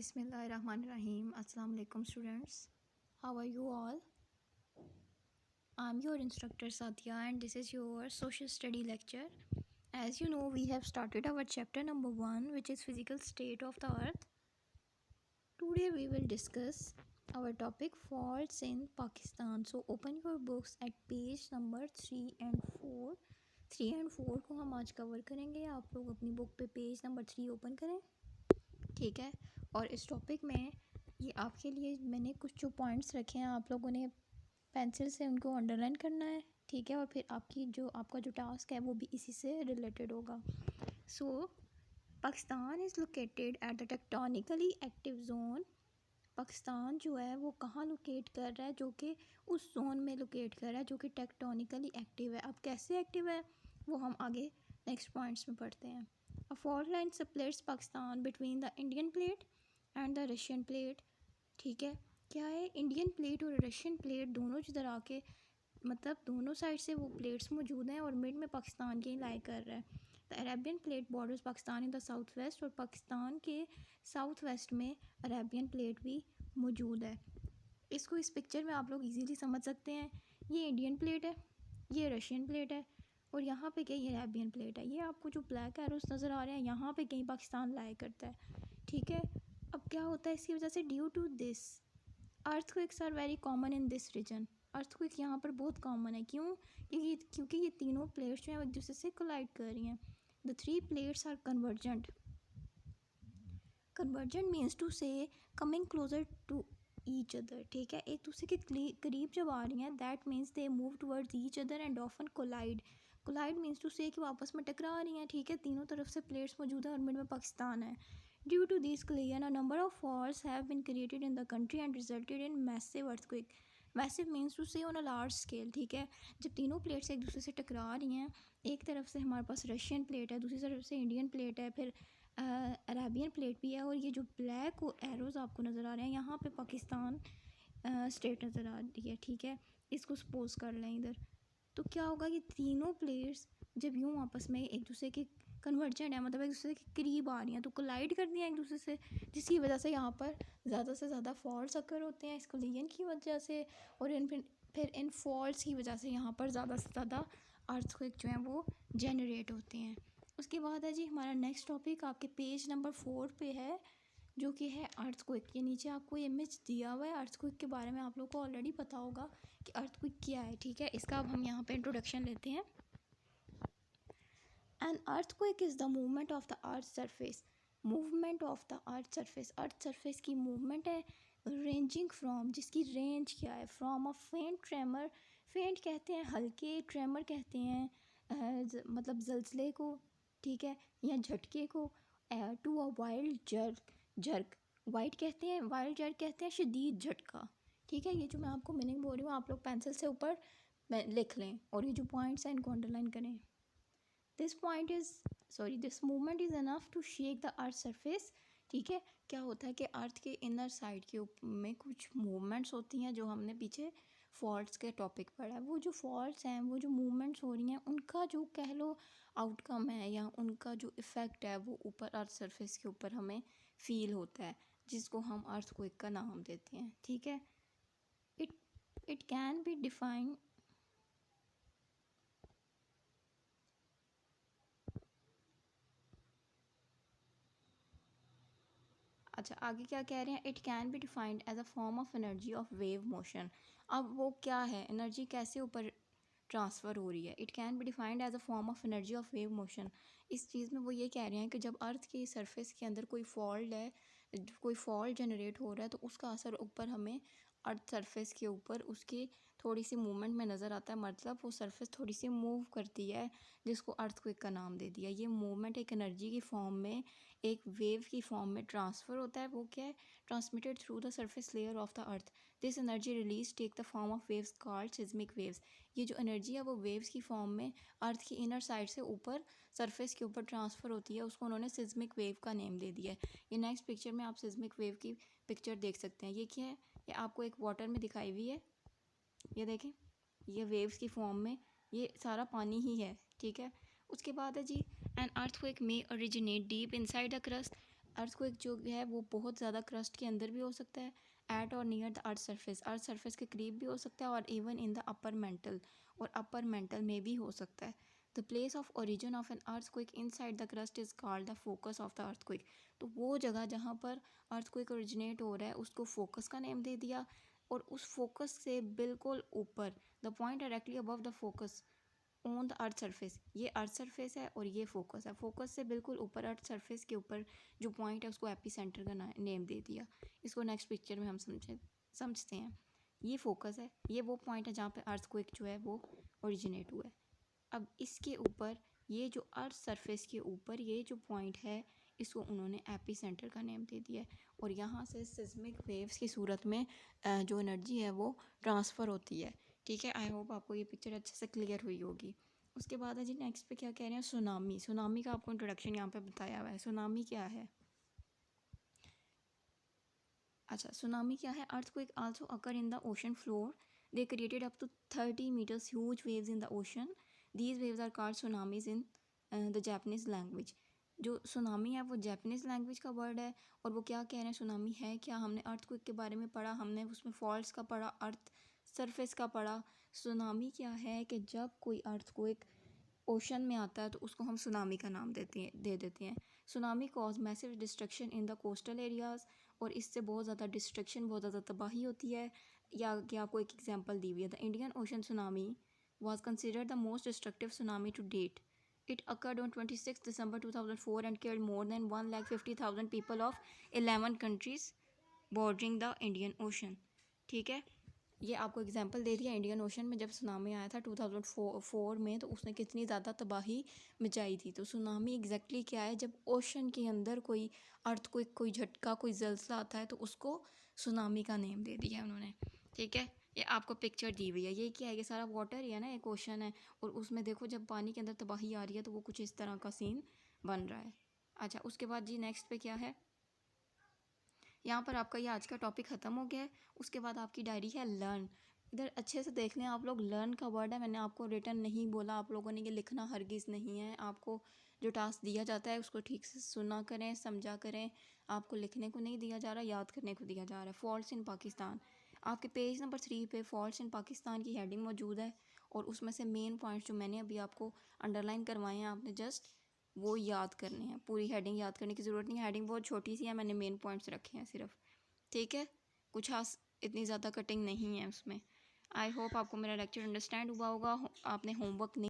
Bismillahirrahmanirrahim. Assalamu alaikum students. How are you all? I'm your instructor Satya and this is your social study lecture. As you know, we have started our chapter number 1, which is physical state of the earth. Today we will discuss our topic faults in Pakistan. So open your books at page number 3 and 4. 3 and 4 को हम आज cover करेंगे. आप लोग अपनी book पे page number 3 open करें. ठीक है. और इस टॉपिक में ये आपके लिए मैंने कुछ जो पॉइंट्स रखे हैं, आप लोगों ने पेंसिल से उनको अंडरलाइन करना है. ठीक है. और फिर आपका जो टास्क है वो भी इसी से रिलेटेड होगा. So Pakistan is located at the tectonically active zone. Pakistan जो है वो कहाँ लोकेट कर रहा है, जो कि उस जोन में लोकेट कर रहा है जो कि टेक्टोनिकली एक्टिव है. अब कैसे एक्टिव है वो हम आगे नेक्स्ट पॉइंट्स में पढ़ते हैं. A fault line separates Pakistan between the Indian plate and the Russian plate. ठीक है. क्या है, इंडियन प्लेट और रशियन प्लेट दोनों जिधर आके मतलब दोनों साइड से वो प्लेट्स मौजूद हैं और मिड में पाकिस्तान के लाई कर रहा है. The Arabian plate borders Pakistan in the south west. और पाकिस्तान के साउथ वेस्ट में अरेबियन प्लेट भी मौजूद है. इसको इस पिक्चर में आप लोग इजीली समझ सकते हैं. ये इंडियन प्लेट है, ये रशियन प्लेट है और यहाँ पे कहीं अरेबियन प्लेट है. ये आपको जो ब्लैक एरोस नज़र आ रहे हैं यहाँ पे कहीं पाकिस्तान लाई करता है. ठीक है. अब क्या होता है इसकी वजह से, due to this earthquakes are very common in this region. Earthquake यहाँ पर बहुत कॉमन है. क्यों? क्योंकि ये तीनों प्लेट्स जो हैं एक दूसरे से कोलाइड कर रही हैं. The 3 plates are convergent. Convergent means to से coming closer to each other. ठीक है. एक दूसरे के करीब जब आ रही हैं, that means they move towards each other and often collide. Collide means to say कि वो आपस में टकरा रही हैं. ठीक है. तीनों तरफ से प्लेट्स मौजूद है और मिड में पाकिस्तान है. Due to this collision, a number of faults have been created in the country and resulted in massive earthquake. Massive means to say on a large scale. ठीक है. जब तीनों प्लेट्स एक दूसरे से टकरा रही हैं, एक तरफ से हमारे पास रशियन प्लेट है, दूसरी तरफ से इंडियन प्लेट है, फिर अरेबियन प्लेट भी है और ये जो ब्लैक एरोज़ आपको नज़र आ रहे हैं यहाँ पे पाकिस्तान स्टेट नज़र आ रही है. ठीक है. इसको सपोज कर लें इधर. तो क्या होगा कि तीनों प्लेट्स जब यूँ आपस में एक दूसरे के कन्वर्जेंट है, मतलब एक दूसरे के करीब आ रही हैं, तो कोलाइड कर दिया एक दूसरे से, जिसकी वजह से यहाँ पर ज़्यादा से ज़्यादा फॉल्ट्स अकर होते हैं इस कोलिजन की वजह से. और फिर इन फॉल्ट्स की वजह से यहाँ पर ज़्यादा से ज़्यादा अर्थक्वेक जो हैं वो जनरेट होते हैं. उसके बाद है जी हमारा नेक्स्ट टॉपिक आपके पेज नंबर 4 पे है, जो कि है अर्थक्वेक. के नीचे आपको इमेज दिया हुआ है. अर्थक्वेक के बारे में आप लोग को ऑलरेडी पता होगा कि अर्थक्वेक क्या है. ठीक है. इसका अब हम यहाँ पे इंट्रोडक्शन लेते हैं. An earthquake is the movement of the earth's surface. Movement of the earth's surface. Earth surface की movement है. Ranging from, जिसकी range क्या है, from a faint tremor. Faint कहते हैं हल्के, tremor कहते हैं मतलब जल्जले को. ठीक है. या झटके को. To a wild jerk. Wide कहते हैं, वाइल्ड जर्क कहते हैं शदीद झटका. ठीक है. ये जो मैं आपको मीनिंग बोल रही हूँ आप लोग पेंसिल से ऊपर लिख लें और ये जो पॉइंट्स हैं इनको अंडरलाइन करें. This movement is enough to shake the earth surface. ठीक है. क्या होता है कि अर्थ के इनर साइड के में कुछ मूवमेंट्स होती हैं जो हमने पीछे फॉल्ट्स के टॉपिक पढ़ा है. वो जो फॉल्ट्स हैं, वो जो मूवमेंट्स हो रही हैं, उनका जो कह लो आउटकम है या उनका जो इफ़ेक्ट है वो ऊपर अर्थ सरफेस के ऊपर हमें फील होता है, जिसको हम अर्थक्वेक का नाम देते हैं. ठीक है. It can be defined. अच्छा, आगे क्या कह रहे हैं. It can be defined as a form of energy of wave motion. अब वो क्या है, एनर्जी कैसे ऊपर ट्रांसफ़र हो रही है. It can be defined as a form of energy of wave motion. इस चीज़ में वो ये कह रहे हैं कि जब अर्थ के सरफेस के अंदर कोई फॉल्ट है, कोई फॉल्ट जनरेट हो रहा है, तो उसका असर ऊपर हमें अर्थ सरफेस के ऊपर उसकी थोड़ी सी मूवमेंट में नज़र आता है. मतलब वो सरफेस थोड़ी सी मूव करती है, जिसको अर्थक्वेक का नाम दे दिया. ये मूवमेंट एक एनर्जी की फॉर्म में, एक वेव की फॉर्म में ट्रांसफ़र होता है. वो क्या है, transmitted through the surface layer of the earth. This energy release take the form of waves called seismic waves. ये जो एनर्जी है वो वेव्स की फॉर्म में अर्थ की इनर साइड से ऊपर सरफेस के ऊपर ट्रांसफ़र होती है. उसको उन्होंने सिस्मिक वेव का नेम दे दिया है. ये नेक्स्ट पिक्चर में आप सिस्मिक वेव की पिक्चर देख सकते हैं. ये क्या है, ये आपको एक वाटर में दिखाई हुई है. ये देखें, ये वेव्स की फॉर्म में, ये सारा पानी ही है. ठीक है. उसके बाद है जी, एन अर्थक्वेक में originate deep inside the crust. Earthquake जो है वो बहुत ज़्यादा क्रस्ट के अंदर भी हो सकता है, एट और नियर द अर्थ सरफेस के करीब भी हो सकता है, और even in the upper mantle, और अपर मेंटल में भी हो सकता है। The place of origin of an earthquake inside the crust is called the focus of the earthquake. तो वो जगह जहाँ पर अर्थक्वेक ओरिजिनेट हो रहा है उसको फोकस का नेम दे दिया, और उस फोकस से बिल्कुल ऊपर, the point directly above the focus on the earth surface, ये अर्थ सरफेस है और ये फोकस है, फोकस से बिल्कुल ऊपर अर्थ सरफेस के ऊपर जो पॉइंट है उसको एपी सेंटर का नेम दे दिया। इसको नेक्स्ट पिक्चर में हम समझते हैं। ये फोकस है, ये वो पॉइंट है जहाँ पे अर्थक्वेक जो है वो ओरिजिनेट हुआ है। अब इसके ऊपर ये जो अर्थ सरफेस के ऊपर ये जो पॉइंट है इसको उन्होंने एपी सेंटर का नेम दे दिया है, और यहाँ से सिस्मिक वेव्स की सूरत में जो एनर्जी है वो ट्रांसफ़र होती है। ठीक है, आई होप आपको ये पिक्चर अच्छे से क्लियर हुई होगी। उसके बाद है जी नेक्स्ट पे क्या कह रहे हैं, सुनामी। सुनामी का आपको इंट्रोडक्शन यहाँ पे बताया हुआ है। सुनामी क्या है? अच्छा, सुनामी क्या है? Earthquake also occur in the ocean floor, they created up to 30 meters huge waves in the ocean, these waves are called tsunamis in the Japanese language. जो सुनामी है वो जापानीज लैंग्वेज का word है, और वो क्या कह रहे हैं, सुनामी है क्या? हमने अर्थक्वेक के बारे में पढ़ा, हमने उसमें फॉल्ट्स का पढ़ा, अर्थ सरफेस का पढ़ा। सुनामी क्या है कि जब कोई अर्थक्वेक ओशन में आता है तो उसको हम सुनामी का नाम दे देते हैं। Tsunami cause massive destruction in the coastal areas, और इससे बहुत ज़्यादा डिस्ट्रक्शन, बहुत ज़्यादा तबाही होती है। या कि आपको एक एग्जांपल दी हुई है, the Indian ocean tsunami was considered the most destructive tsunami to date. It occurred on 26 December 2004 and killed more than 1,50,000 people of 11 countries bordering the Indian Ocean. ठीक है, ये आपको एग्जांपल दे दिया। इंडियन ओशन में जब tsunami आया था 2004 में, तो उसने कितनी ज़्यादा तबाही मचाई थी। तो सुनामी एग्जैक्टली क्या है? जब ओशन के अंदर कोई अर्थक्वेक, कोई झटका, कोई जलसा आता है तो उसको सुनामी का नेम दे दिया है उन्होंने। ठीक है, ये आपको पिक्चर दी हुई है। ये क्या है? ये सारा वाटर ही है ना, एक ओशन है, और उसमें देखो जब पानी के अंदर तबाही आ रही है तो वो कुछ इस तरह का सीन बन रहा है। अच्छा, उसके बाद जी नेक्स्ट पे क्या है? यहाँ पर आपका ये आज का टॉपिक ख़त्म हो गया है। उसके बाद आपकी डायरी है लर्न। इधर अच्छे से देख लें आप लोग, लर्न का वर्ड है, मैंने आपको रिटर्न नहीं बोला, आप लोगों ने ये लिखना हरगिज़ नहीं है। आपको जो टास्क दिया जाता है उसको ठीक से सुना करें, समझा करें। आपको लिखने को नहीं दिया जा रहा, याद करने को दिया जा रहा है। फॉल्ट्स इन पाकिस्तान, आपके पेज नंबर 3 पे फॉल्ट्स इन पाकिस्तान की हेडिंग मौजूद है, और उसमें से मेन पॉइंट्स जो मैंने अभी आपको अंडरलाइन करवाए हैं, आपने जस्ट वो याद करने हैं। पूरी हेडिंग याद करने की ज़रूरत नहीं है, हेडिंग बहुत छोटी सी है, मैंने मेन पॉइंट्स रखे हैं सिर्फ। ठीक है, कुछ खास इतनी ज़्यादा कटिंग नहीं है उसमें। आई होप आपको मेरा लेक्चर अंडरस्टैंड हुआ होगा। आपने होमवर्क नहीं